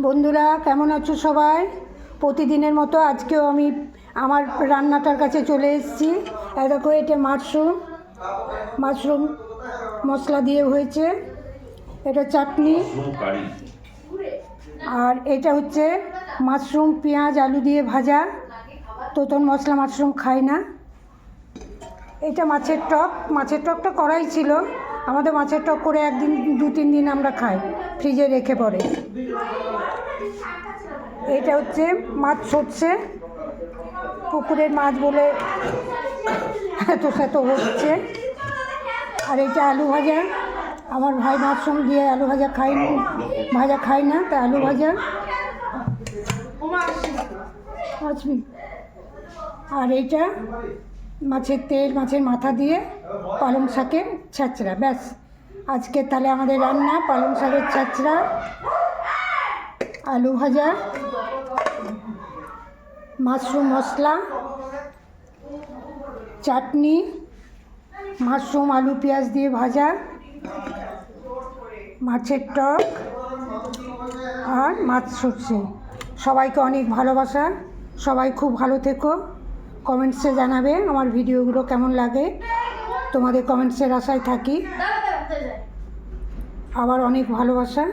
বন্ধুরা কেমন আছো সবাই? প্রতিদিনের মতো আজকেও আমি আমার রান্নাটার কাছে চলে এসেছি। দেখো এটা মাশরুম মশলা দিয়ে হয়েছে, এটা চাটনি, আর এটা হচ্ছে মাশরুম পেঁয়াজ আলু দিয়ে ভাজা। তোতন মশলা মাশরুম খাই না। এটা মাছের টকটা করাই ছিল। আমাদের মাছের টক করে একদিন 2-3 দিন আমরা খাই, ফ্রিজে রেখে পরে। এটা হচ্ছে মাছ সর্ষে, পুকুরের মাছ বলে এত হচ্ছে। আর এটা আলু ভাজা, আমার ভাই মাশরুম দিয়ে আলু ভাজা খাই না, তাই আলু ভাজা। আর এইটা মাছের তেল, মাছের মাথা দিয়ে পালং শাকের ছ্যাঁচড়া। ব্যাস, আজকে তাহলে আমাদের রান্না পালং শাকের ছ্যাঁচড়া, আলু ভাজা, মাশরুম মশলা, চাটনি, মাশরুম আলু পেঁয়াজ দিয়ে ভাজা, মাছের টক আর মাছ সর্ষে। সবাইকে অনেক ভালোবাসা। সবাই খুব ভালো থেকো। কমেন্টসে জানাবে আমার ভিডিওগুলো কেমন লাগে। তোমাদের কমেন্টসের আশায় থাকি। আবার অনেক ভালোবাসা।